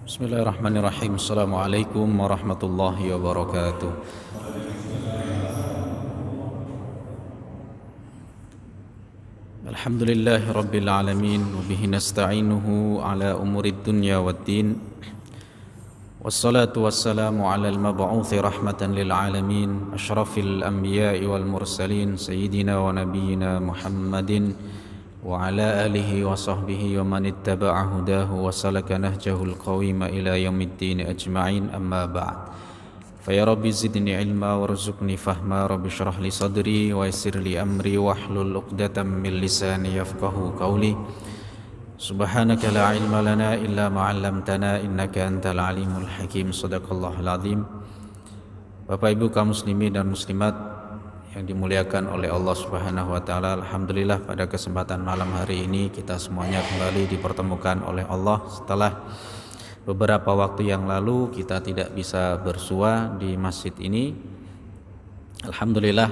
Bismillahirrahmanirrahim. Assalamualaikum warahmatullahi wabarakatuh. Alhamdulillahi rabbil alamin wa bihi nasta'inuhu ala umurid dunya waddin. Wassalatu wassalamu ala al-mab'uthi rahmatan lil alamin, asyrafil anbiya'i wal mursalin, sayyidina wa nabiyyina Muhammadin wa ala alihi wa sahbihi wa man ittaba'a hudahu wa salaka nahjahul qawima ila yaumiddin ajma'in, amma ba'd. Fa ya rabbi zidni ilma warzuqni fahma, rabbi shrah li sadri wa yassir li amri wahlul 'uqdatam min lisani yafqahu qawli. Subhanaka la ilma lana illa ma 'allamtana innaka antal alimul hakim. Shadaqallahul azim. Bapak Ibu kaum muslimin dan muslimat yang dimuliakan oleh Allah Subhanahu wa taala, alhamdulillah pada kesempatan malam hari ini kita semuanya kembali dipertemukan oleh Allah setelah beberapa waktu yang lalu kita tidak bisa bersua di masjid ini. Alhamdulillah,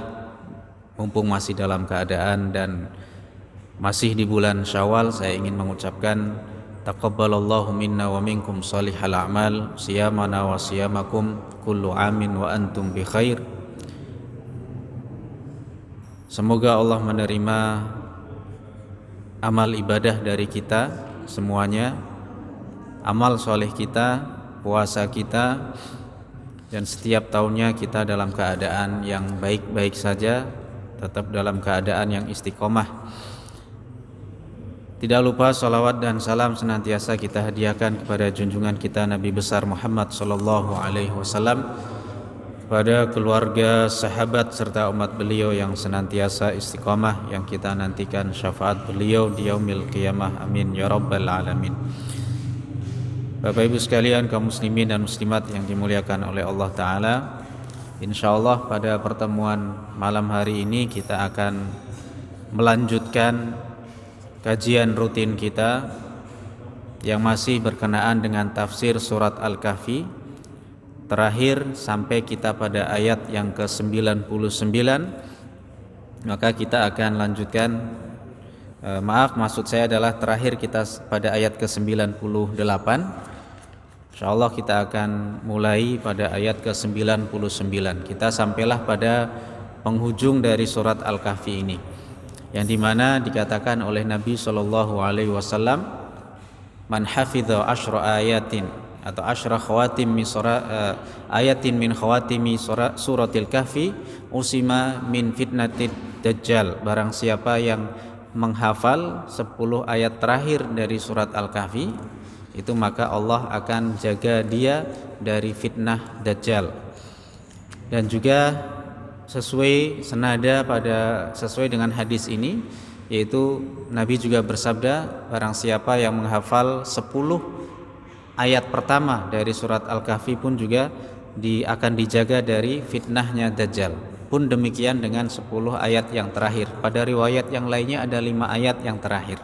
mumpung masih dalam keadaan dan masih di bulan Syawal, saya ingin mengucapkan taqabbalallahu minna wa minkum salihal a'mal, siyamana wa siyamakum kullu amin wa antum bi khair. Semoga Allah menerima amal ibadah dari kita semuanya, amal soleh kita, puasa kita, dan setiap tahunnya kita dalam keadaan yang baik-baik saja, tetap dalam keadaan yang istiqomah. Tidak lupa salawat dan salam senantiasa kita hadiahkan kepada junjungan kita Nabi besar Muhammad sallallahu alaihi wasallam, kepada keluarga, sahabat serta umat beliau yang senantiasa istiqomah, yang kita nantikan syafaat beliau di yaumil qiyamah, amin ya rabbal alamin. Bapak Ibu sekalian kaum muslimin dan muslimat yang dimuliakan oleh Allah Ta'ala, insyaallah pada pertemuan malam hari ini kita akan melanjutkan kajian rutin kita yang masih berkenaan dengan tafsir surat Al-Kahfi. Terakhir sampai kita pada ayat yang ke-99, maka kita akan lanjutkan, maksud saya adalah terakhir kita pada ayat ke-98. InsyaAllah kita akan mulai pada ayat ke-99. Kita sampailah pada penghujung dari surat Al-Kahfi ini, yang dimana dikatakan oleh Nabi SAW, man hafidha asyra ayatin atau asyra khawatim min ayatin min khawatimi suratil kahfi usima min fitnatid dajjal. Barang siapa yang menghafal 10 ayat terakhir dari surat Al-Kahfi, itu maka Allah akan jaga dia dari fitnah dajjal. Dan juga sesuai dengan hadis ini, yaitu Nabi juga bersabda, barang siapa yang menghafal 10 ayat pertama dari surat Al-Kahfi pun juga akan dijaga dari fitnahnya dajjal. Pun demikian dengan 10 ayat yang terakhir. Pada riwayat yang lainnya ada 5 ayat yang terakhir.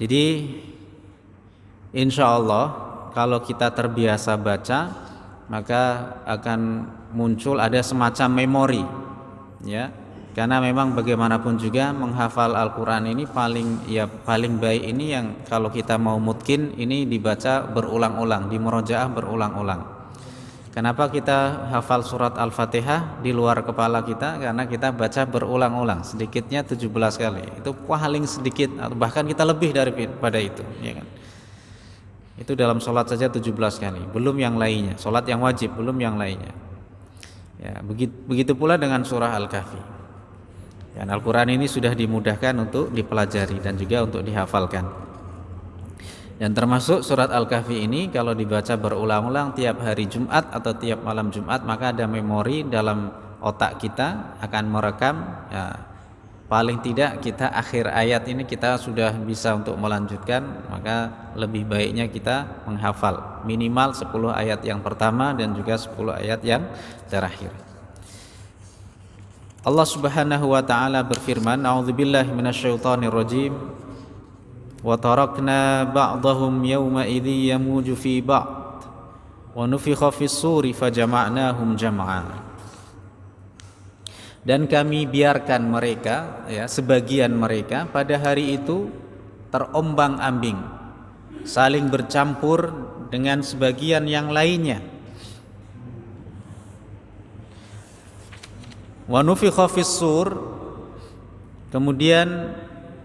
Jadi insya Allah kalau kita terbiasa baca, maka akan muncul ada semacam memori, ya. Karena memang bagaimanapun juga menghafal Al-Quran ini paling baik ini yang kalau kita mau mutkin ini dibaca berulang-ulang, di murojaah berulang-ulang. Kenapa kita hafal surat Al-Fatihah di luar kepala kita? Karena kita baca berulang-ulang, sedikitnya 17 kali. Itu paling sedikit, atau bahkan kita lebih daripada itu, ya kan? Itu dalam sholat saja 17 kali, belum yang lainnya. Sholat yang wajib, belum yang lainnya. Ya, begitu pula dengan surah Al-Kahfi. Dan Al-Quran ini sudah dimudahkan untuk dipelajari dan juga untuk dihafalkan. Dan termasuk surat Al-Kahfi ini kalau dibaca berulang-ulang tiap hari Jumat atau tiap malam Jumat, maka ada memori dalam otak kita, akan merekam, ya, paling tidak kita akhir ayat ini kita sudah bisa untuk melanjutkan, maka lebih baiknya kita menghafal minimal 10 ayat yang pertama dan juga 10 ayat yang terakhir. Allah Subhanahu wa taala berfirman, a'udzubillahi minasyaitonir rajim, wa tarakna ba'dahum yawma idzi yamuju fi ba'd wa nufikha fis suri fajama'nahum jam'a. Dan kami biarkan mereka, ya, sebagian mereka pada hari itu terombang-ambing saling bercampur dengan sebagian yang lainnya. Wa nufikha fis-sur, kemudian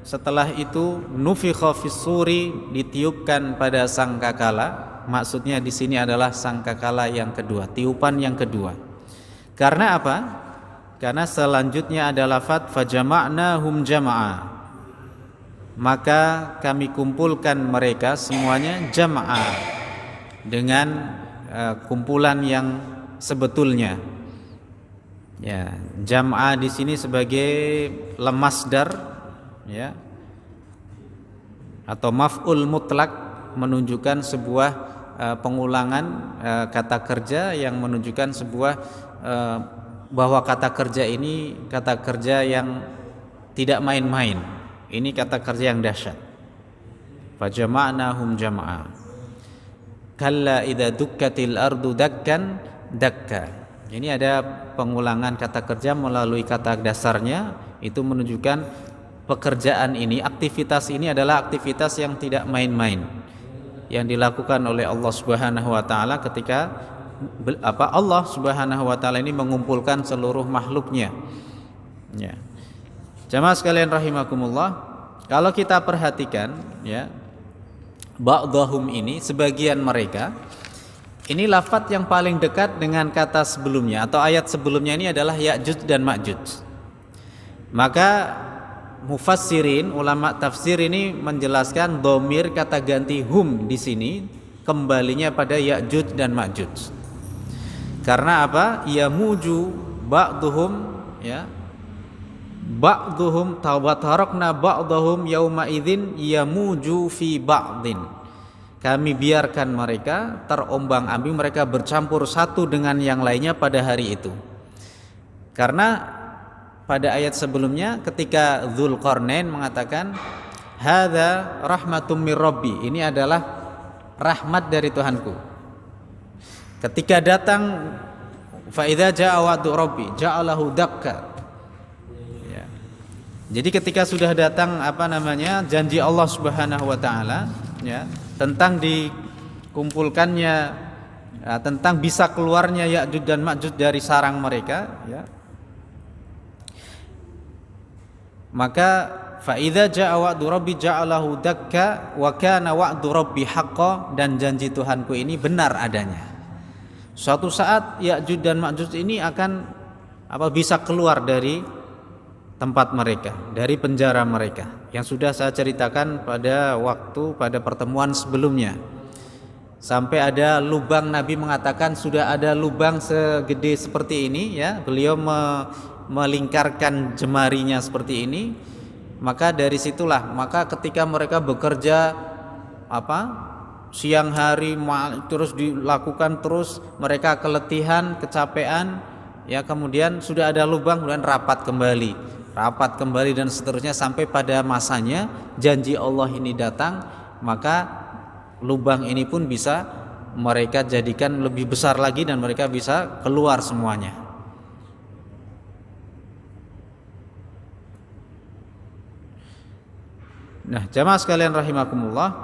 setelah itu nufikha fis-suri, ditiupkan pada sangkakala. Maksudnya di sini adalah sangkakala yang kedua, tiupan yang kedua. Karena apa? Karena selanjutnya ada lafadz fajama'nahum jama'a, maka kami kumpulkan mereka semuanya jama'a, dengan kumpulan yang sebetulnya. Ya, jam'a di sini sebagai masdar, ya, atau maf'ul mutlak, menunjukkan sebuah pengulangan kata kerja yang menunjukkan sebuah bahwa kata kerja ini kata kerja yang tidak main-main. Ini kata kerja yang dahsyat. Fajama'nahum jama'a. Kalla idza dukkatil ardu dakkan dakka. Ini ada pengulangan kata kerja melalui kata dasarnya, itu menunjukkan pekerjaan ini, aktivitas ini adalah aktivitas yang tidak main-main, yang dilakukan oleh Allah Subhanahu wa taala ketika Allah Subhanahu wa taala ini mengumpulkan seluruh makhluknya. Ya. Jamaah sekalian rahimakumullah, kalau kita perhatikan, ya, ba'dhum ini, sebagian mereka, ini lafadz yang paling dekat dengan kata sebelumnya atau ayat sebelumnya ini adalah Ya'juj dan Ma'juj. Maka mufassirin, ulama tafsir ini menjelaskan dhamir kata ganti hum di sini kembalinya pada Ya'juj dan Ma'juj. Karena apa? Yamuju ba'dhum, ya, ba'dhum tawatarokna ba'dhum yauma idzin yamuju fi ba'din. Kami biarkan mereka terombang-ambing, mereka bercampur satu dengan yang lainnya pada hari itu. Karena pada ayat sebelumnya ketika Dzulqarnain mengatakan hadza rahmatum mir rabbi, ini adalah rahmat dari Tuhanku. Ketika datang fa idza jaa wa'du rabbi ja'alahu dakka. Ya. Jadi ketika sudah datang janji Allah Subhanahu wa taala, ya, tentang dikumpulkannya, tentang bisa keluarnya Ya'juj dan Ma'juj dari sarang mereka, ya. Maka fa idza jaa wa'du rabbi ja'alahu dakka wa kana wa'du rabbi haqqan, dan janji Tuhanku ini benar adanya. Suatu saat Ya'juj dan Ma'juj ini akan bisa keluar dari tempat mereka, dari penjara mereka, yang sudah saya ceritakan pada pertemuan sebelumnya. Sampai ada lubang, Nabi mengatakan sudah ada lubang segede seperti ini, ya. Beliau melingkarkan jemarinya seperti ini. Maka dari situlah, maka ketika mereka bekerja siang hari terus dilakukan, terus mereka keletihan, kecapean, ya, kemudian sudah ada lubang, kemudian rapat kembali dan seterusnya sampai pada masanya janji Allah ini datang, maka lubang ini pun bisa mereka jadikan lebih besar lagi dan mereka bisa keluar semuanya. Nah, jamaah sekalian rahimakumullah,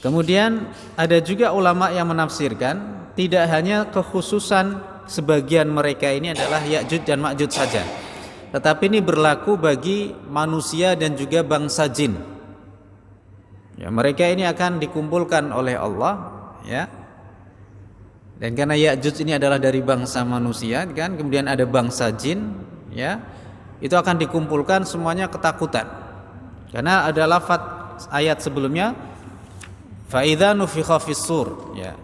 kemudian ada juga ulama yang menafsirkan tidak hanya kekhususan sebagian mereka ini adalah Ya'juj dan Ma'juj saja, tetapi ini berlaku bagi manusia dan juga bangsa jin. Ya, mereka ini akan dikumpulkan oleh Allah, ya. Dan karena Ya'juj ini adalah dari bangsa manusia, kan, kemudian ada bangsa jin, ya, itu akan dikumpulkan semuanya ketakutan. Karena ada lafadz ayat sebelumnya fa idza nufikha fis-sur, ya.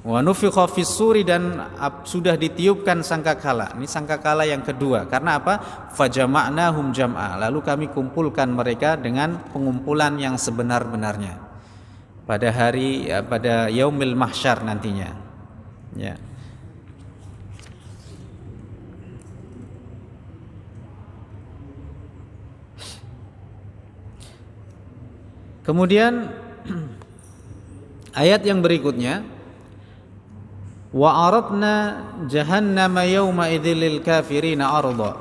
Wa nufikha fis-suri, dan sudah ditiupkan sangkakala. Ini sangkakala yang kedua. Karena apa? Fajama'nahum jam'a. Lalu kami kumpulkan mereka dengan pengumpulan yang sebenar-benarnya. Pada hari, ya, pada yaumil mahsyar nantinya. Ya. Kemudian ayat yang berikutnya, wa aradna jahannama yauma idzil lil kafirina arda,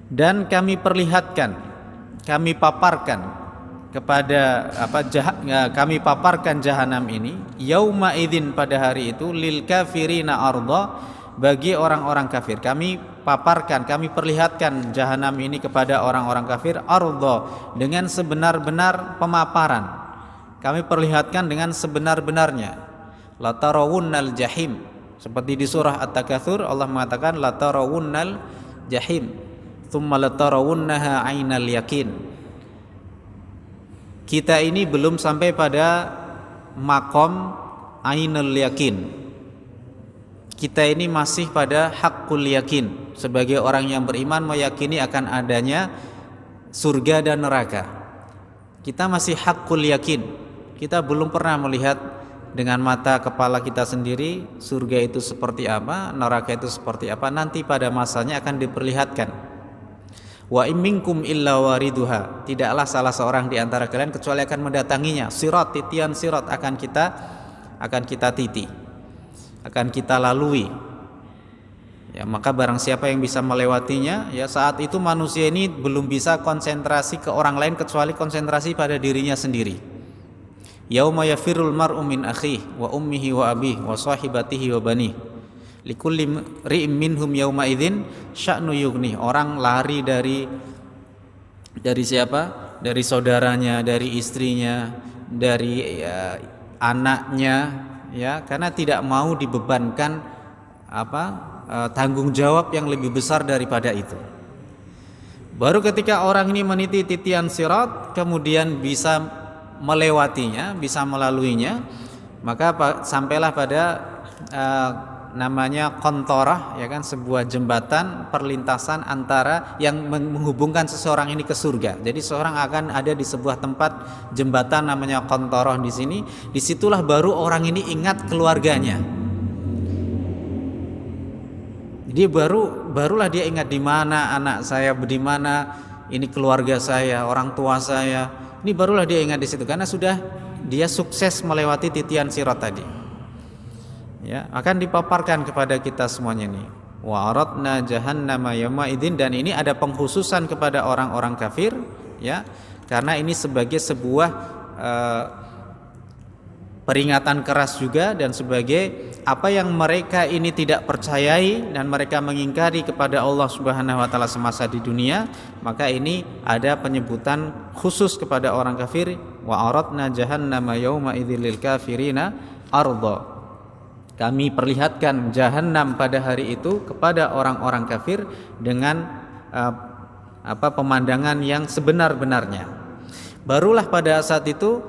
dan kami perlihatkan, kami paparkan kepada kami paparkan jahanam ini yauma idzin pada hari itu lil kafirina arda bagi orang-orang kafir. Kami paparkan, kami perlihatkan jahanam ini kepada orang-orang kafir arda dengan sebenar-benar pemaparan. Kami perlihatkan dengan sebenar-benarnya. La tarawunnal jahim. Seperti di surah At-Takatsur Allah mengatakan la tarawunnal jahim tsumma la tarawunnaha 'ainal yakin. Kita ini belum sampai pada makom ainul yakin. Kita ini masih pada haqqul yakin. Sebagai orang yang beriman meyakini akan adanya surga dan neraka. Kita masih haqqul yakin. Kita belum pernah melihat dengan mata kepala kita sendiri surga itu seperti apa, neraka itu seperti apa. Nanti pada masanya akan diperlihatkan. Wa imminkum illa wariduha, tidaklah salah seorang di antara kalian kecuali akan mendatanginya. Sirat, titian sirat akan kita titi, akan kita lalui. Ya, maka barang siapa yang bisa melewatinya, ya saat itu manusia ini belum bisa konsentrasi ke orang lain kecuali konsentrasi pada dirinya sendiri. Yauma yafirul mar'u min akhihi wa ummihi wa abihi wa sahibatihi wa banihi. Likulli ri'im minhum yauma idzin sya'nu yughni. Orang lari dari siapa? Dari saudaranya, dari istrinya, dari anaknya, ya, karena tidak mau dibebankan tanggung jawab yang lebih besar daripada itu. Baru ketika orang ini meniti titian sirat, kemudian bisa melewatinya, bisa melaluinya, maka sampailah pada namanya qantarah, ya kan, sebuah jembatan perlintasan antara yang menghubungkan seseorang ini ke surga. Jadi seorang akan ada di sebuah tempat jembatan namanya qantarah di sini. Disitulah baru orang ini ingat keluarganya. Jadi barulah dia ingat di mana anak saya, di mana ini keluarga saya, orang tua saya. Ini barulah dia ingat di situ karena sudah dia sukses melewati titian sirat tadi. Ya, akan dipaparkan kepada kita semuanya nih. Wa aradna jahannama yauma idzin, dan ini ada pengkhususan kepada orang-orang kafir, ya. Karena ini sebagai sebuah peringatan keras juga dan sebagai apa yang mereka ini tidak percayai dan mereka mengingkari kepada Allah Subhanahu wa taala semasa di dunia, maka ini ada penyebutan khusus kepada orang kafir. Wa aradna jahannama yauma idzil lil kafirina arda. Kami perlihatkan jahanam pada hari itu kepada orang-orang kafir dengan pemandangan yang sebenar-benarnya. Barulah pada saat itu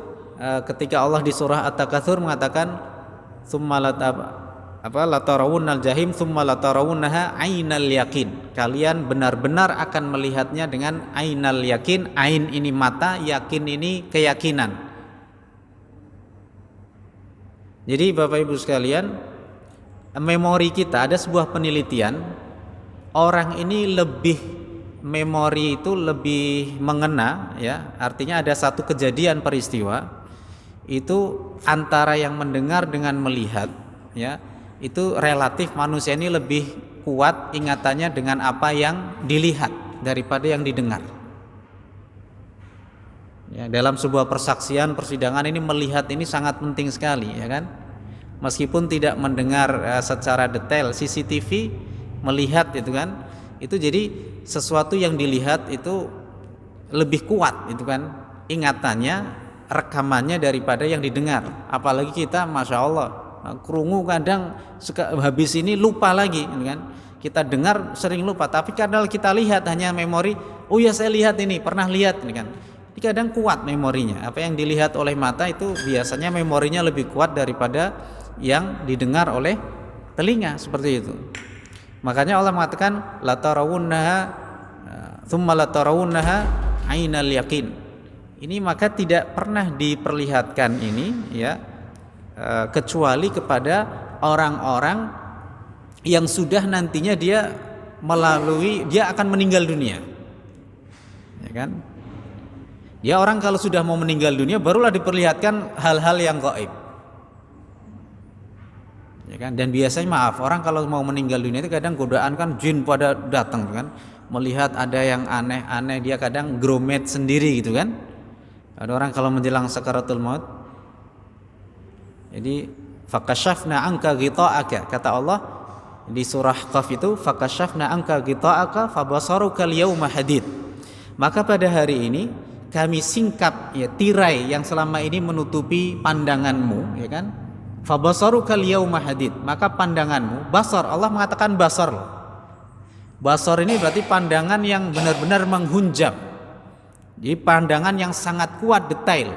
ketika Allah di surah At-Takatsur mengatakan tsumma latarawunnal jahim tsumma latarawunnaha 'ainal yakin. Kalian benar-benar akan melihatnya dengan ainal yakin. Ain ini mata, yakin ini keyakinan. Jadi Bapak Ibu sekalian, memori kita, ada sebuah penelitian, orang ini memori itu lebih mengena, ya. Artinya ada satu kejadian peristiwa itu antara yang mendengar dengan melihat, ya. Itu relatif manusia ini lebih kuat ingatannya dengan apa yang dilihat daripada yang didengar. Ya, dalam sebuah persaksian persidangan ini melihat ini sangat penting sekali, ya kan? Meskipun tidak mendengar secara detail, CCTV melihat itu kan, itu jadi sesuatu yang dilihat itu lebih kuat itu kan ingatannya, rekamannya daripada yang didengar. Apalagi kita, masya Allah, krungu kadang habis ini lupa lagi, gitu kan? Kita dengar sering lupa, tapi kadang kita lihat hanya memori. Oh ya, saya lihat ini, pernah lihat, ini kan? Kadang kuat memorinya. Apa yang dilihat oleh mata itu biasanya memorinya lebih kuat daripada yang didengar oleh telinga, seperti itu. Makanya Allah mengatakan la tarawunnaha tsumma la tarawunnaha 'ainal yakin. Ini maka tidak pernah diperlihatkan ini, ya, kecuali kepada orang-orang yang sudah nantinya dia akan meninggal dunia, ya kan? Ya, orang kalau sudah mau meninggal dunia barulah diperlihatkan hal-hal yang gaib, ya kan? Dan biasanya orang kalau mau meninggal dunia itu kadang godaan kan jin pada datang kan, melihat ada yang aneh-aneh, dia kadang gromet sendiri gitu kan. Ada orang kalau menjelang sakaratul maut, jadi fakashafna anka ghita'aka, kata Allah di surah Qaf itu, fakashafna anka ghita'aka fabasaruka al-yawma hadid. Maka pada hari ini kami singkap ya tirai yang selama ini menutupi pandanganmu, ya kan? Fabasaruka al-yawma hadid. Maka pandanganmu, basar, Allah mengatakan basar loh. Basar ini berarti pandangan yang benar-benar menghunjam. Jadi pandangan yang sangat kuat, detail.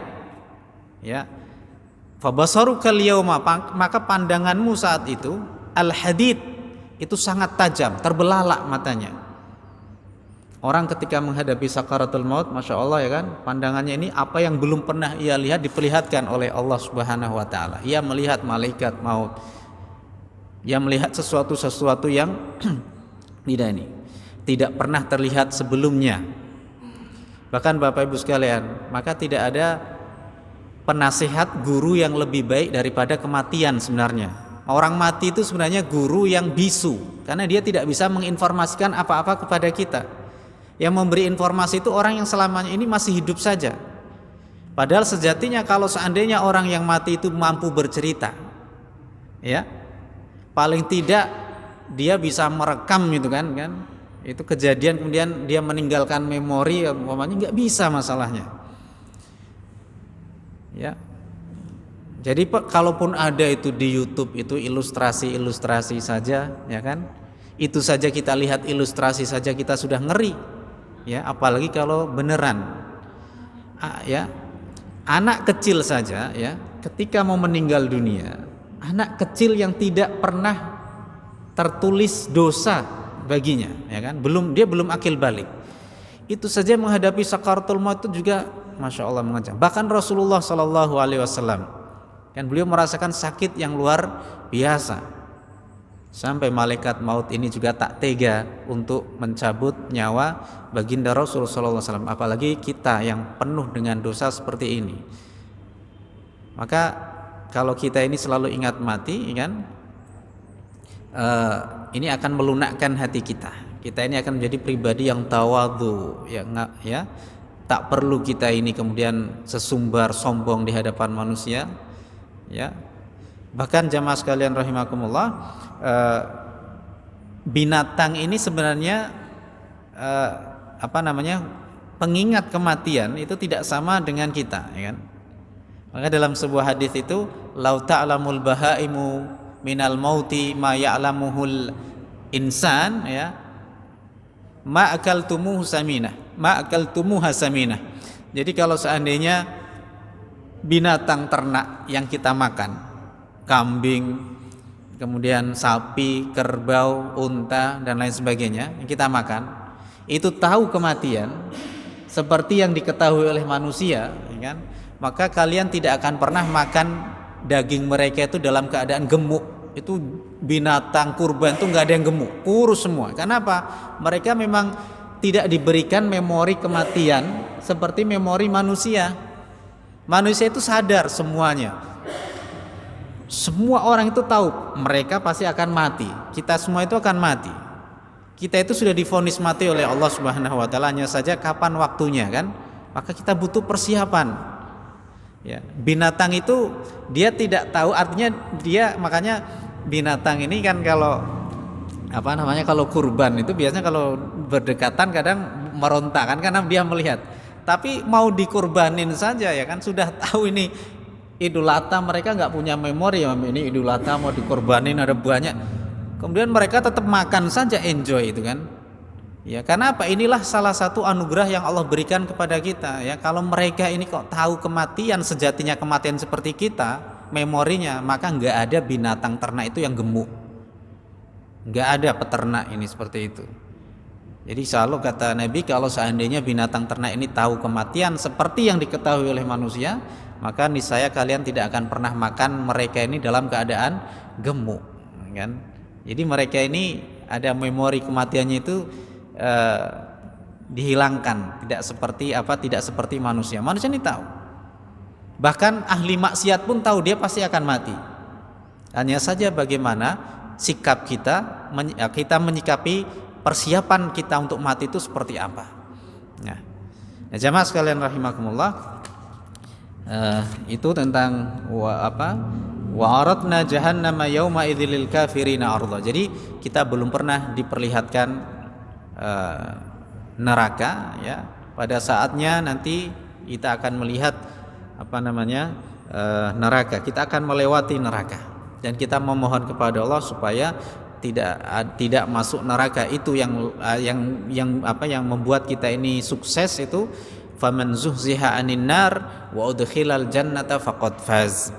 Ya. Fabasaruka al-yawma, maka pandanganmu saat itu al-hadid, itu sangat tajam, terbelalak matanya. Orang ketika menghadapi sakaratul maut, Masya Allah ya kan, pandangannya ini apa yang belum pernah ia lihat diperlihatkan oleh Allah Subhanahu wa ta'ala. Ia melihat malaikat maut, ia melihat sesuatu yang tidak pernah terlihat sebelumnya. Bahkan Bapak Ibu sekalian, maka tidak ada penasihat guru yang lebih baik daripada kematian sebenarnya. Orang mati itu sebenarnya guru yang bisu, karena dia tidak bisa menginformasikan apa-apa kepada kita. Yang memberi informasi itu orang yang selamanya ini masih hidup saja. Padahal sejatinya kalau seandainya orang yang mati itu mampu bercerita, ya, paling tidak dia bisa merekam gitu kan, itu kejadian kemudian dia meninggalkan memori, umpamanya nggak bisa masalahnya. Ya. Jadi kalaupun ada itu di YouTube itu ilustrasi saja, ya kan? Itu saja kita lihat ilustrasi saja kita sudah ngeri. Ya, apalagi kalau beneran. Ya. Anak kecil saja ya, ketika mau meninggal dunia, anak kecil yang tidak pernah tertulis dosa baginya, ya kan? Dia belum akil balik. Itu saja menghadapi sakaratul maut itu juga Masya Allah mengajak. Bahkan Rasulullah Shallallahu Alaihi Wasallam kan beliau merasakan sakit yang luar biasa, sampai malaikat maut ini juga tak tega untuk mencabut nyawa baginda Rasul Shallallahu Alaihi Wasallam. Apalagi kita yang penuh dengan dosa seperti ini. Maka kalau kita ini selalu ingat mati, kan? Ini akan melunakkan hati kita. Kita ini akan menjadi pribadi yang tawadhu, ya. Tak perlu kita ini kemudian sesumbar sombong di hadapan manusia, ya. Bahkan jamaah sekalian rahimakumullah, binatang ini sebenarnya pengingat kematian itu tidak sama dengan kita, ya kan? Maka dalam sebuah hadis itu, lau ta'lamul bahaimu minal mauti ma ya'lamuhul insan, ya, ma akaltumuhu saminah. Jadi kalau seandainya binatang ternak yang kita makan, kambing, kemudian sapi, kerbau, unta dan lain sebagainya yang kita makan, itu tahu kematian seperti yang diketahui oleh manusia, ya kan? Maka kalian tidak akan pernah makan daging mereka itu dalam keadaan gemuk. Itu binatang kurban itu nggak ada yang gemuk, kurus semua. Kenapa? Mereka memang tidak diberikan memori kematian seperti memori manusia. Manusia itu sadar semuanya. Semua orang itu tahu mereka pasti akan mati. Kita semua itu akan mati. Kita itu sudah divonis mati oleh Allah Subhanahu wa taala, hanya saja kapan waktunya, kan? Maka kita butuh persiapan. Ya, binatang itu dia tidak tahu, artinya makanya binatang ini kan kalau kalau kurban itu biasanya kalau berdekatan kadang meronta kan karena dia melihat. Tapi mau dikurbanin saja, ya kan, sudah tahu ini Idul Adha, mereka nggak punya memori ya, ini Idul Adha mau dikurbanin ada banyak. Kemudian mereka tetap makan saja, enjoy itu kan. Ya, karena apa? Inilah salah satu anugerah yang Allah berikan kepada kita, ya. Kalau mereka ini kok tahu kematian, sejatinya kematian seperti kita, memorinya, maka nggak ada binatang ternak itu yang gemuk. Nggak ada peternak ini seperti itu. Jadi selalu kata Nabi, kalau seandainya binatang ternak ini tahu kematian seperti yang diketahui oleh manusia, maka niscaya kalian tidak akan pernah makan mereka ini dalam keadaan gemuk, kan? Jadi mereka ini ada memori kematiannya itu dihilangkan, tidak seperti manusia. Manusia ini tahu. Bahkan ahli maksiat pun tahu dia pasti akan mati. Hanya saja bagaimana sikap kita menyikapi persiapan kita untuk mati itu seperti apa. Nah, jamaah sekalian rahimakumullah, Itu tentang wa aradna jahannama yauma idzil kafirina arda. Jadi kita belum pernah diperlihatkan neraka, ya. Pada saatnya nanti kita akan melihat neraka. Kita akan melewati neraka dan kita memohon kepada Allah supaya tidak masuk neraka. Itu yang membuat kita ini sukses, itu faman zuhziha 'anil nar wa udkhilal jannata faqad faz.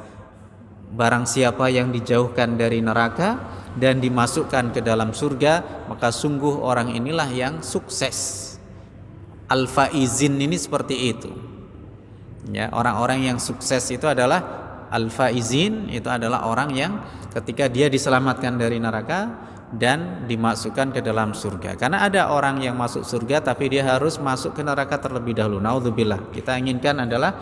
Barang siapa yang dijauhkan dari neraka dan dimasukkan ke dalam surga, maka sungguh orang inilah yang sukses. Al-faizin ini seperti itu. Ya, orang-orang yang sukses itu adalah al-faizin, itu adalah orang yang ketika dia diselamatkan dari neraka dan dimasukkan ke dalam surga. Karena ada orang yang masuk surga tapi dia harus masuk ke neraka terlebih dahulu. Naudzubillah. Kita inginkan adalah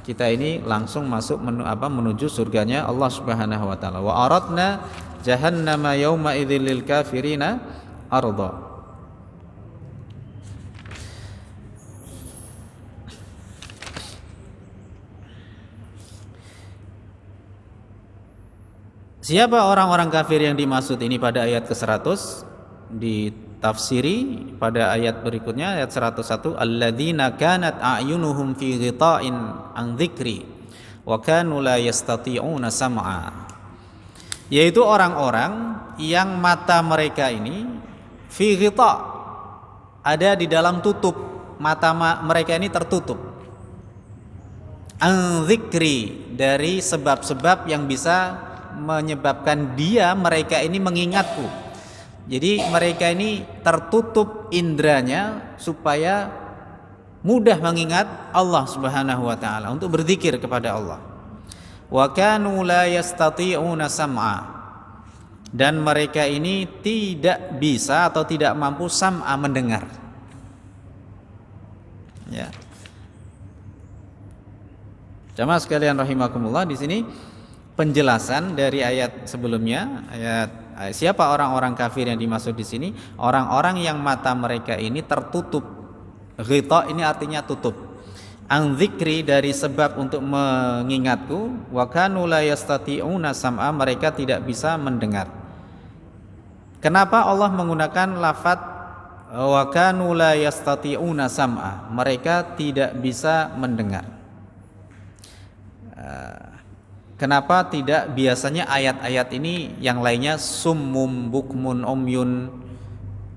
kita ini langsung masuk menuju surganya Allah Subhanahu wa taala. Wa aradna jahannama yauma idzil lil kafirina arda. Siapa orang-orang kafir yang dimaksud ini pada ayat ke-100? Ditafsiri pada ayat berikutnya, ayat 101, alladzina kanat a'yunuhum fi ghita'in an dzikri wa kanu la yastati'una sam'a. Yaitu orang-orang yang mata mereka ini fi ghita', ada di dalam tutup, mata mereka ini tertutup. An dzikri, dari sebab-sebab yang bisa menyebabkan mereka ini mengingatku. Jadi mereka ini tertutup indranya supaya mudah mengingat Allah Subhanahu wa taala, untuk berzikir kepada Allah. Wa kanu la yastati'una sam'a, dan mereka ini tidak bisa atau tidak mampu sam'a, mendengar. Ya. Jamaah sekalian rahimakumullah, di sini penjelasan dari ayat sebelumnya, siapa orang-orang kafir yang dimaksud di sini? Orang-orang yang mata mereka ini tertutup. Ghita ini artinya tutup. An dzikri, dari sebab untuk mengingatku. Wa kanu la yastati'una sam'a, mereka tidak bisa mendengar. Kenapa Allah menggunakan lafaz wa kanu la yastati'una sam'a? Mereka tidak bisa mendengar. Kenapa tidak biasanya ayat-ayat ini yang lainnya summum bukmun umyun,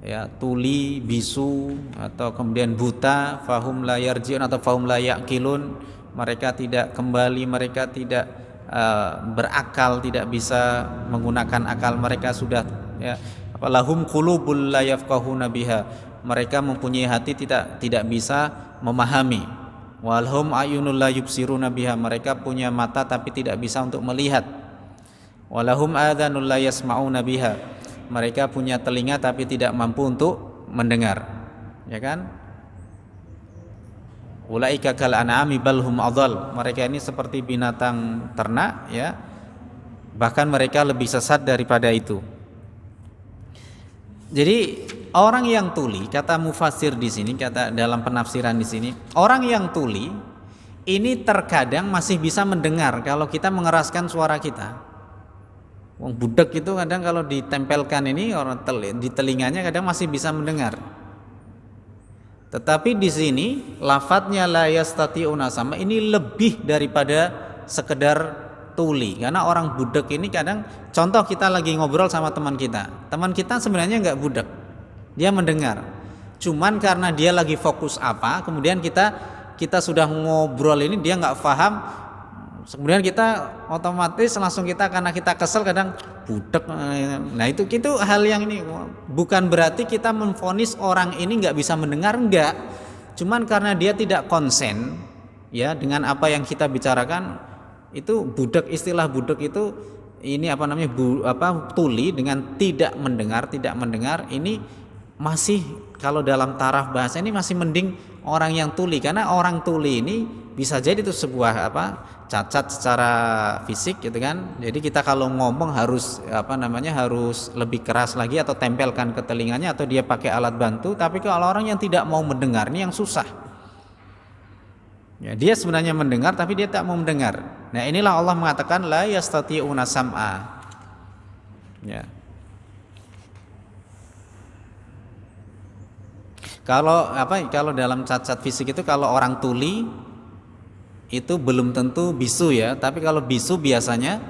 ya, tuli, bisu, atau kemudian buta, fahum la yarji'un atau fahum la yaqilun, mereka tidak kembali, mereka tidak berakal, tidak bisa menggunakan akal mereka, sudah, ya, lahum qulubul la yafqahuna biha, mereka mempunyai hati tidak bisa memahami. Walhum ayunul la yubsiruna biha, mereka punya mata tapi tidak bisa untuk melihat. Walahum adhanul la yasma'una biha, mereka punya telinga tapi tidak mampu untuk mendengar. Ya kan? Ulaika kal an'ami bal hum adhal, mereka ini seperti binatang ternak, ya. Bahkan mereka lebih sesat daripada itu. Jadi orang yang tuli, kata mufassir di sini, kata dalam penafsiran di sini, orang yang tuli ini terkadang masih bisa mendengar kalau kita mengeraskan suara kita. Wong budak itu kadang kalau ditempelkan ini orang di telinganya kadang masih bisa mendengar. Tetapi di sini lafadznya la yastati'una sama ini lebih daripada sekedar tuli, karena orang budak ini kadang, contoh kita lagi ngobrol sama teman kita sebenarnya nggak budak, dia mendengar, cuman karena dia lagi fokus apa, kemudian kita sudah ngobrol ini dia nggak paham, kemudian kita otomatis langsung karena kita kesel kadang budak. Nah itu hal yang ini bukan berarti kita memvonis orang ini nggak bisa mendengar, enggak, cuman karena dia tidak konsen, ya, dengan apa yang kita bicarakan. Itu budak, istilah budak itu ini tuli dengan tidak mendengar ini masih, kalau dalam taraf bahasa ini masih mending orang yang tuli, karena orang tuli ini bisa jadi itu sebuah cacat secara fisik, gitu kan. Jadi kita kalau ngomong harus harus lebih keras lagi atau tempelkan ke telinganya atau dia pakai alat bantu. Tapi kalau orang yang tidak mau mendengar ini yang susah. Ya, dia sebenarnya mendengar tapi dia tak mau mendengar. Nah, inilah Allah mengatakan la yastati'una sam'a. Ya. Kalau dalam cacat fisik itu kalau orang tuli itu belum tentu bisu ya, tapi kalau bisu biasanya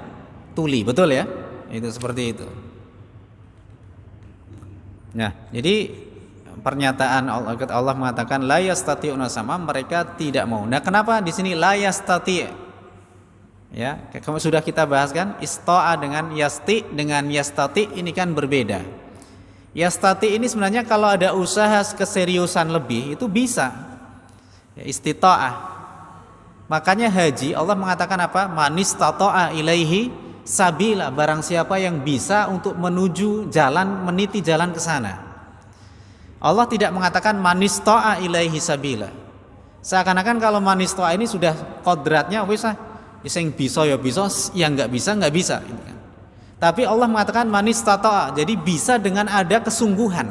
tuli, betul ya? Itu seperti itu. Nah, jadi pernyataan Allah mengatakan la yastati'una sama, mereka tidak mau. Nah, kenapa di sini la yastati'? Ya, kamu sudah kita bahas kan, ista'a dengan yasti dengan yastati ini kan berbeda. Yastati ini sebenarnya kalau ada usaha keseriusan lebih itu bisa. Ya, istita'ah. Makanya haji Allah mengatakan apa? Manistata'a ilaihi sabila, barang siapa yang bisa untuk menuju jalan, meniti jalan ke sana. Allah tidak mengatakan manisto'a ilaihi sabila. Seakan-akan kalau manisto'a ini sudah kodratnya wis yang bisa ya bisa, yang nggak bisa gitu kan. Tapi Allah mengatakan manistata'a, jadi bisa dengan ada kesungguhan.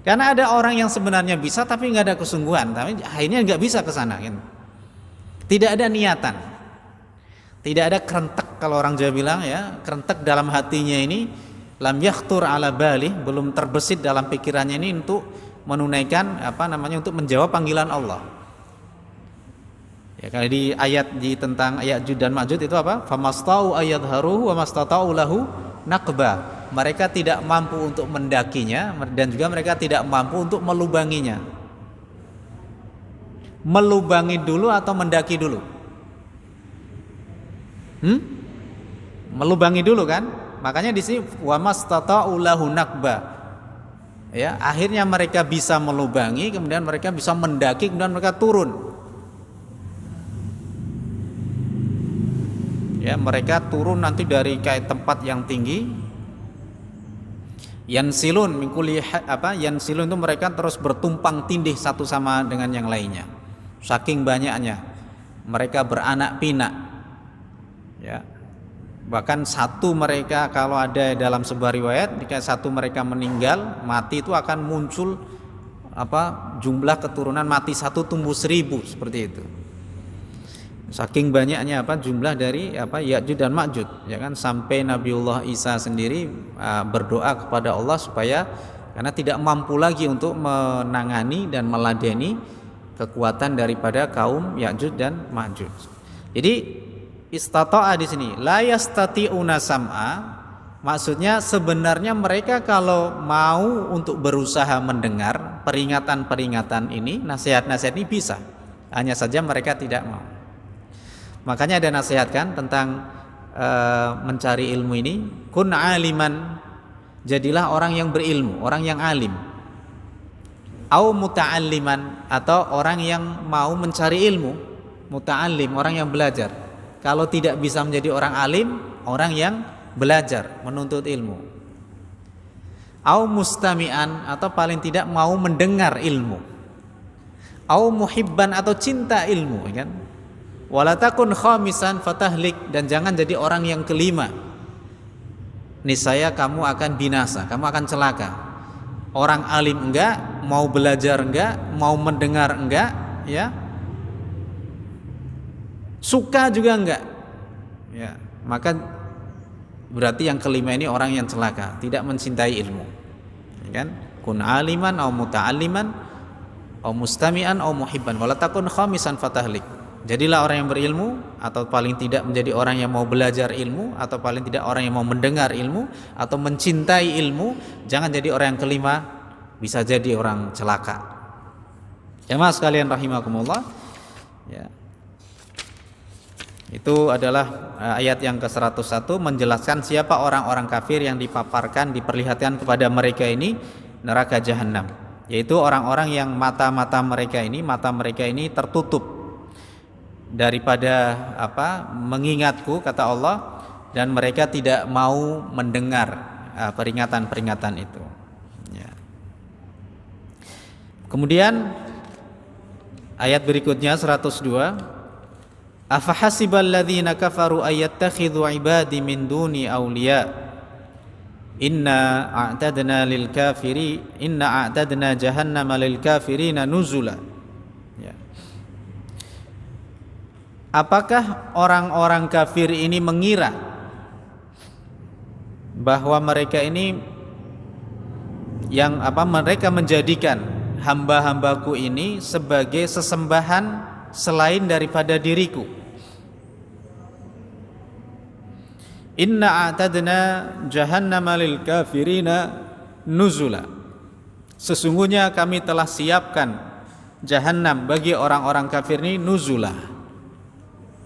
Karena ada orang yang sebenarnya bisa tapi nggak ada kesungguhan, tapi akhirnya nggak bisa ke sana kan. Tidak ada niatan, tidak ada kerentek, kalau orang Jawa bilang ya, kerentek dalam hatinya ini, lam yakhtur ala balih, belum terbesit dalam pikirannya ini untuk menunaikan untuk menjawab panggilan Allah. Ya, kalau di ayat tentang Ya'juj dan Ma'juj itu apa? Famastau ayadharuhu wa mastata'u lahu naqba. Mereka tidak mampu untuk mendakinya dan juga mereka tidak mampu untuk melubanginya. Melubangi dulu atau mendaki dulu? Melubangi dulu kan? Makanya di sini wa mastata'u lahu naqba. Ya, akhirnya mereka bisa melubangi, kemudian mereka bisa mendaki, kemudian mereka turun. Ya, mereka turun nanti dari kayak tempat yang tinggi. Yansilun yansilun itu mereka terus bertumpang tindih satu sama dengan yang lainnya. Saking banyaknya mereka beranak pinak. Ya. Bahkan satu mereka kalau ada dalam sebuah riwayat, jika satu mereka meninggal, mati itu akan muncul jumlah keturunan mati satu tumbuh 1000 seperti itu. Saking banyaknya jumlah dari Ya'juj dan Ma'juj, ya kan, sampai Nabiullah Isa sendiri berdoa kepada Allah supaya karena tidak mampu lagi untuk menangani dan meladeni kekuatan daripada kaum Ya'juj dan Ma'juj. Jadi istata'a di sini la yastati'una sam'a, maksudnya sebenarnya mereka kalau mau untuk berusaha mendengar peringatan-peringatan ini, nasihat-nasihat ini bisa, hanya saja mereka tidak mau. Makanya ada nasihat kan tentang mencari ilmu ini, kun aliman, jadilah orang yang berilmu, orang yang alim. Au muta'alliman, atau orang yang mau mencari ilmu, muta'allim, orang yang belajar. Kalau tidak bisa menjadi orang alim, orang yang belajar, menuntut ilmu. Au mustami'an, atau paling tidak mau mendengar ilmu. Au muhibban, atau cinta ilmu, kan? Wala takun khamisan fatahlik, dan jangan jadi orang yang kelima. Niscaya kamu akan binasa, kamu akan celaka. Orang alim enggak, mau belajar enggak, mau mendengar enggak, ya. Suka juga enggak. Ya, maka berarti yang kelima ini orang yang celaka, tidak mencintai ilmu. Ya kan? Kun aliman au muta'alliman au mustami'an au muhibban, wala takun khamisan fatahlik. Jadilah orang yang berilmu, atau paling tidak menjadi orang yang mau belajar ilmu, atau paling tidak orang yang mau mendengar ilmu, atau mencintai ilmu. Jangan jadi orang yang kelima, bisa jadi orang celaka. Jemaah sekalian rahimakumullah. Ya. Itu adalah ayat yang ke-101, menjelaskan siapa orang-orang kafir yang dipaparkan, diperlihatkan kepada mereka ini neraka jahanam. Yaitu orang-orang yang mata mereka ini tertutup daripada mengingatku, kata Allah, dan mereka tidak mau mendengar peringatan-peringatan itu. Ya. Kemudian ayat berikutnya 102, afahasiballadzina kafaru ayattakhidhu ibadi min duni awliya inna a'tadna jahannama lil kafirina nuzula. Ya. Apakah orang-orang kafir ini mengira bahwa mereka ini mereka menjadikan hamba-hambaku ini sebagai sesembahan selain daripada diriku? Inna a'tadna jahannama lil kafirina nuzula. Sesungguhnya kami telah siapkan jahannam bagi orang-orang kafir ini nuzula.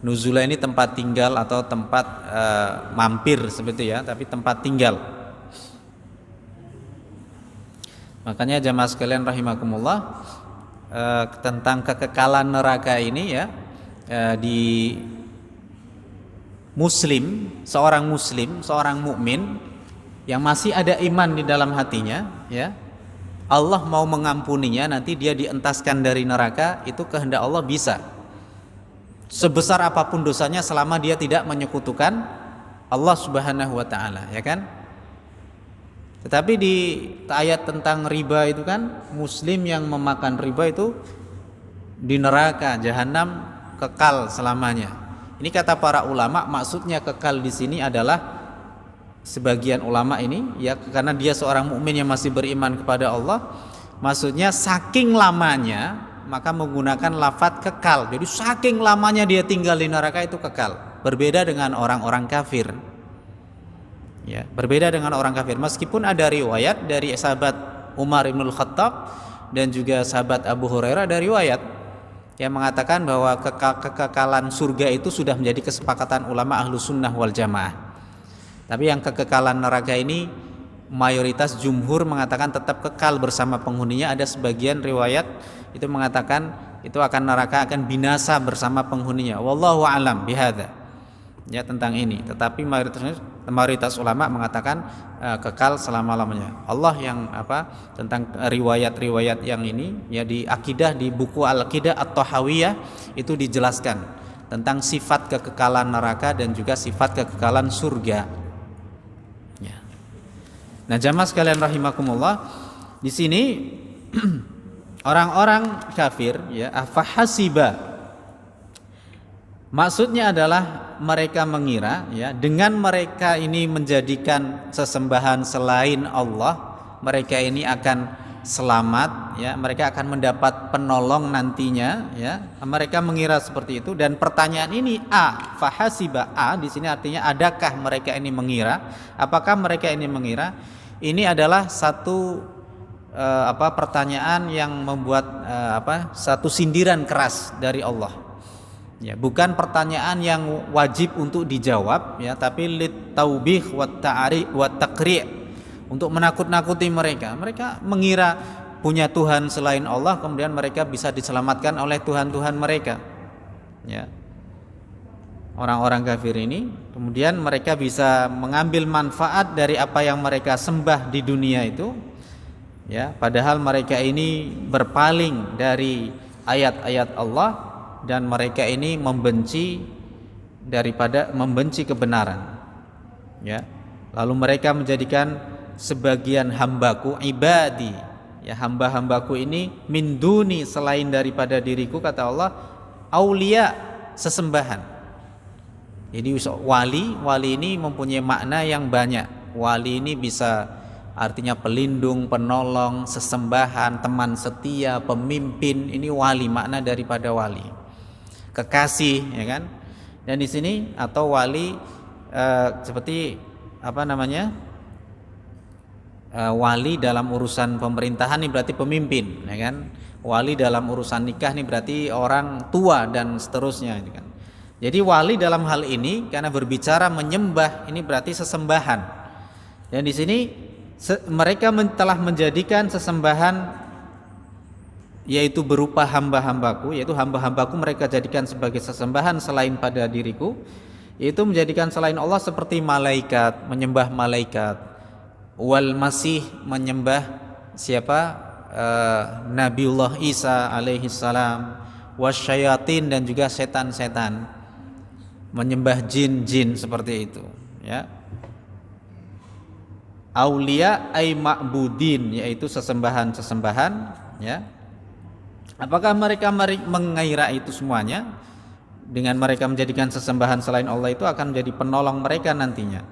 Nuzula ini tempat tinggal atau tempat mampir seperti ya, tapi tempat tinggal. Makanya jamaah sekalian rahimakumullah, tentang kekekalan neraka ini ya, di muslim, seorang mukmin yang masih ada iman di dalam hatinya ya, Allah mau mengampuninya, nanti dia dientaskan dari neraka, itu kehendak Allah bisa. Sebesar apapun dosanya selama dia tidak menyekutukan Allah Subhanahu wa taala, ya kan? Tetapi di ayat tentang riba itu kan, muslim yang memakan riba itu di neraka jahanam kekal selamanya. Ini kata para ulama, maksudnya kekal di sini adalah sebagian ulama ini ya, karena dia seorang mukmin yang masih beriman kepada Allah, maksudnya saking lamanya maka menggunakan lafadz kekal. Jadi saking lamanya dia tinggal di neraka itu kekal. Berbeda dengan orang-orang kafir. Ya, berbeda dengan orang kafir. Meskipun ada riwayat dari sahabat Umar bin Khattab dan juga sahabat Abu Hurairah, ada riwayat yang mengatakan bahwa kekekalan surga itu sudah menjadi kesepakatan ulama ahlu sunnah wal jamaah. Tapi yang kekekalan neraka ini mayoritas jumhur mengatakan tetap kekal bersama penghuninya. Ada sebagian riwayat itu mengatakan itu neraka akan binasa bersama penghuninya. Wallahu a'lam bihadza. Ya, tentang ini. Tetapi mayoritas ulama mengatakan kekal selama-lamanya. Allah yang tentang riwayat-riwayat yang ini ya, di akidah, di buku Al-Aqidah At-Tahawiyah itu dijelaskan tentang sifat kekekalan neraka dan juga sifat kekekalan surga. Ya. Nah, jamaah sekalian rahimakumullah, di sini orang-orang kafir ya, afahasiba, maksudnya adalah mereka mengira ya, dengan mereka ini menjadikan sesembahan selain Allah, mereka ini akan selamat ya, mereka akan mendapat penolong nantinya ya. Mereka mengira seperti itu, dan pertanyaan ini fahasiba di sini artinya adakah mereka ini mengira? Apakah mereka ini mengira? Ini adalah satu pertanyaan yang membuat satu sindiran keras dari Allah. Ya, bukan pertanyaan yang wajib untuk dijawab ya, tapi lit taubih wat ta'ri wat taqri', untuk menakut-nakuti mereka. Mereka mengira punya Tuhan selain Allah, kemudian mereka bisa diselamatkan oleh Tuhan-Tuhan mereka. Ya. Orang-orang kafir ini kemudian mereka bisa mengambil manfaat dari apa yang mereka sembah di dunia itu. Ya, padahal mereka ini berpaling dari ayat-ayat Allah dan mereka ini membenci kebenaran. Ya. Lalu mereka menjadikan sebagian hambaku ibadi, ya, hamba-hambaku ini min duni, selain daripada diriku, kata Allah, aulia, sesembahan. Jadi wali ini mempunyai makna yang banyak. Wali ini bisa artinya pelindung, penolong, sesembahan, teman setia, pemimpin. Ini wali, makna daripada wali. Kekasih, ya kan? Dan di sini atau wali seperti wali dalam urusan pemerintahan ini berarti pemimpin, ya kan? Wali dalam urusan nikah ini berarti orang tua dan seterusnya, ya kan? Jadi wali dalam hal ini karena berbicara menyembah, ini berarti sesembahan. Dan di sini mereka telah menjadikan sesembahan, yaitu berupa hamba-hambaku, yaitu hamba-hambaku mereka jadikan sebagai sesembahan selain pada diriku, yaitu menjadikan selain Allah seperti malaikat, menyembah malaikat, wal masih, menyembah siapa? Nabiullah Isa alaihi salam, wasyayatin, dan juga setan-setan, menyembah jin-jin seperti itu, ya. Aulia ay ma'budin, yaitu sesembahan-sesembahan, ya. Apakah mereka mengira itu semuanya? dengan mereka menjadikan sesembahan selain Allah itu akan menjadi penolong mereka nantinya.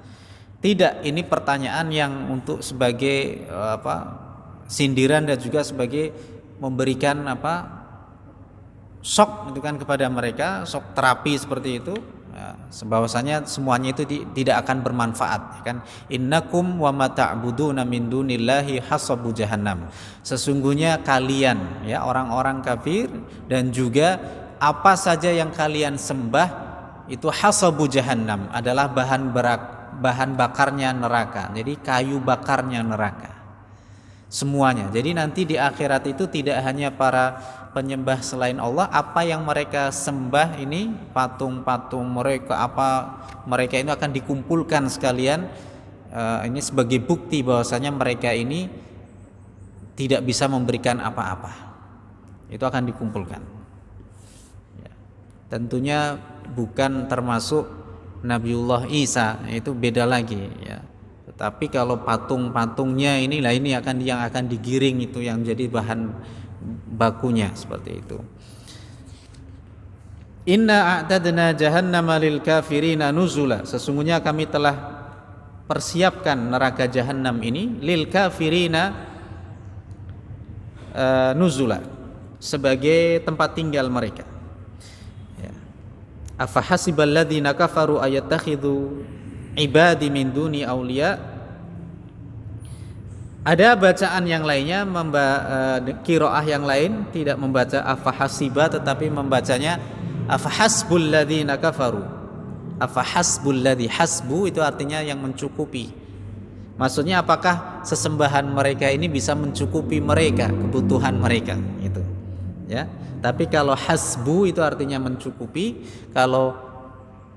Tidak, ini pertanyaan yang untuk sebagai sindiran dan juga sebagai memberikan shock itu kan kepada mereka, shock terapi seperti itu. Ya, bahwasanya semuanya itu tidak akan bermanfaat, ya kan? Innakum wa ma ta'buduna min dunillahi hasabu jahannam. Sesungguhnya kalian, ya orang-orang kafir, dan juga apa saja yang kalian sembah itu hasabu jahannam, adalah bahan bakarnya neraka. Jadi kayu bakarnya neraka. Semuanya. Jadi nanti di akhirat itu tidak hanya para penyembah selain Allah, apa yang mereka sembah ini, patung-patung mereka, mereka ini akan dikumpulkan sekalian. Ini sebagai bukti bahwasanya mereka ini tidak bisa memberikan apa-apa. Itu akan dikumpulkan. Ya. Tentunya bukan termasuk Nabiullah Isa, itu beda lagi, ya. Tetapi kalau patung-patungnya inilah ini yang akan digiring, itu yang jadi bahan bakunya seperti itu. Inna a'tadna jahannama lil kafirina nuzula. Sesungguhnya kami telah persiapkan neraka jahanam ini lil kafirina nuzula, sebagai tempat tinggal mereka. Ya. Afahasibal ladzina kafaru ayattakhidhu ibadi min duni auliya. Ada bacaan yang lainnya, qiraah yang lain tidak membaca afahasiba tetapi membacanya afahasbul ladzina kafaru. Afahasbul ladzi, hasbu itu artinya yang mencukupi. Maksudnya apakah sesembahan mereka ini bisa mencukupi mereka, kebutuhan mereka itu. Ya. Tapi kalau hasbu itu artinya mencukupi. Kalau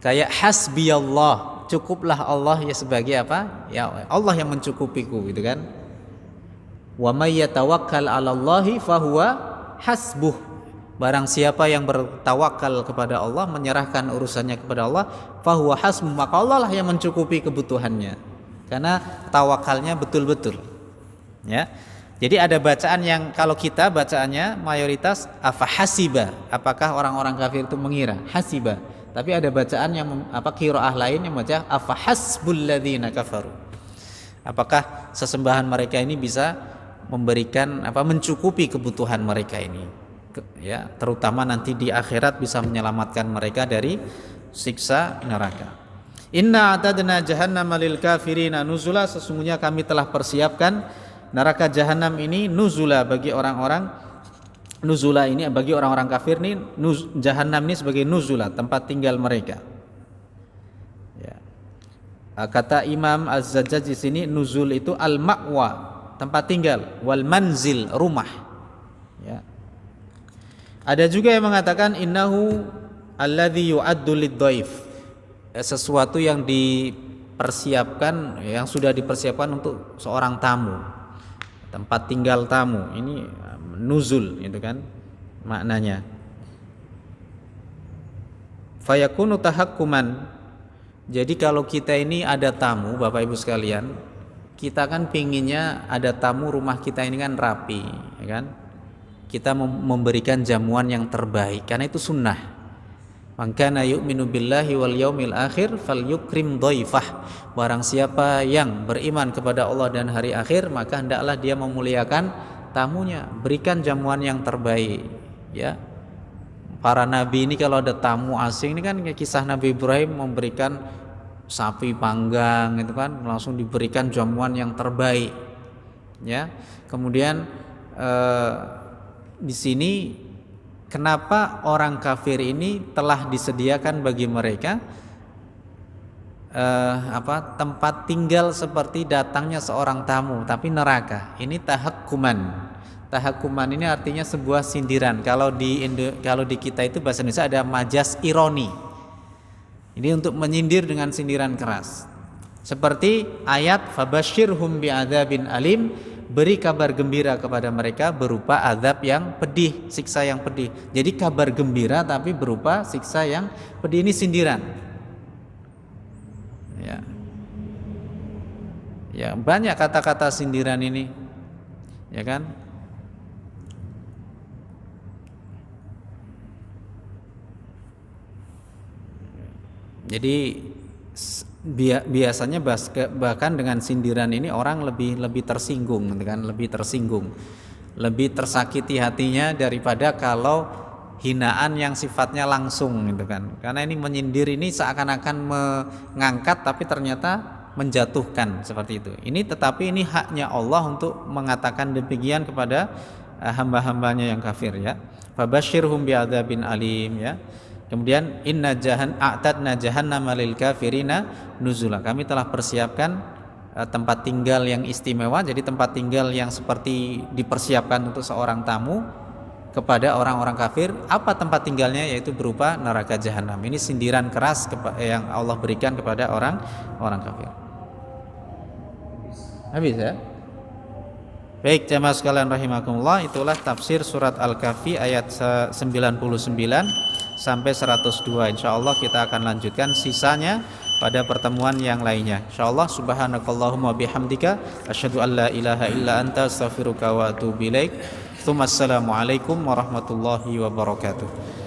kayak hasbiyallah, cukuplah Allah ya sebagai apa? Ya Allah yang mencukupiku, gitu kan? Wa may yatawakkal 'alallahi fahuwa hasbuh. Barang siapa yang bertawakal kepada Allah, menyerahkan urusannya kepada Allah, fahuwa hasbuh, maka Allah lah yang mencukupi kebutuhannya. Karena tawakalnya betul-betul. Ya. Jadi ada bacaan yang kalau kita bacaannya mayoritas afahasiba, apakah orang-orang kafir itu mengira? Hasiba. Tapi ada bacaan yang qiraah lain yang baca afahasbul ladzina kafaru. Apakah sesembahan mereka ini bisa memberikan mencukupi kebutuhan mereka ini, ya, terutama nanti di akhirat bisa menyelamatkan mereka dari siksa neraka. Inna a'tadna jahannama lil kafirina nuzula. Sesungguhnya kami telah persiapkan neraka jahanam ini nuzula bagi orang-orang, nuzula ini bagi orang-orang kafir nih, jahanam ini sebagai nuzula, tempat tinggal mereka. Ya. Kata Imam Az-Zajjaj di sini, nuzul itu al-ma'wa, tempat tinggal, wal manzil, rumah. Ya. Ada juga yang mengatakan innahu alladzi yu'addu lid-dhaif, sesuatu yang dipersiapkan, yang sudah dipersiapkan untuk seorang tamu, tempat tinggal tamu. Ini nuzul itu kan maknanya. Fayakunu tahakkuman. Jadi kalau kita ini ada tamu, Bapak Ibu sekalian, kita kan pinginnya ada tamu, rumah kita ini kan rapi, ya kan? Kita memberikan jamuan yang terbaik, karena itu sunnah. Man kana yu'minu billahi wal yaumil akhir falyukrim dhaifah. Barang siapa yang beriman kepada Allah dan hari akhir, maka hendaklah dia memuliakan tamunya, berikan jamuan yang terbaik, ya. Para nabi ini kalau ada tamu asing ini kan kayak kisah Nabi Ibrahim memberikan sapi panggang itu kan, langsung diberikan jamuan yang terbaik, ya. Kemudian di sini kenapa orang kafir ini telah disediakan bagi mereka tempat tinggal seperti datangnya seorang tamu, tapi neraka. Ini tahakkuman. Tahakkuman ini artinya sebuah sindiran. Kalau di kita itu bahasa Indonesia ada majas ironi. Ini untuk menyindir dengan sindiran keras. Seperti ayat fabasyirhum bi'adzabin alim, beri kabar gembira kepada mereka berupa azab yang pedih, siksa yang pedih. Jadi kabar gembira tapi berupa siksa yang pedih, ini sindiran. Ya. Ya, banyak kata-kata sindiran ini. Ya kan? Jadi biasanya bahkan dengan sindiran ini orang lebih tersinggung, gitu kan, lebih tersinggung, lebih tersakiti hatinya daripada kalau hinaan yang sifatnya langsung, gitu kan. Karena ini menyindir ini seakan-akan mengangkat tapi ternyata menjatuhkan seperti itu. Tetapi ini haknya Allah untuk mengatakan demikian kepada hamba-hambanya yang kafir, ya. Fabasyirhum bi'adzabin alim, ya. Kemudian a'tadna jahannama lil kafirina nuzula. Kami telah persiapkan tempat tinggal yang istimewa, jadi tempat tinggal yang seperti dipersiapkan untuk seorang tamu kepada orang-orang kafir. Apa tempat tinggalnya? Yaitu berupa neraka jahanam. Ini sindiran keras yang Allah berikan kepada orang kafir. Habis, ya? Baik, jamaah sekalian rahimakumullah, itulah tafsir surat Al-Kahfi ayat 99 sampai 102. Insyaallah kita akan lanjutkan sisanya pada pertemuan yang lainnya. Insyaallah, subhanakallahumma bihamdika asyhadu an la ilaha illa anta astaghfiruka wa atubu ilaik. Assalamualaikum warahmatullahi wabarakatuh.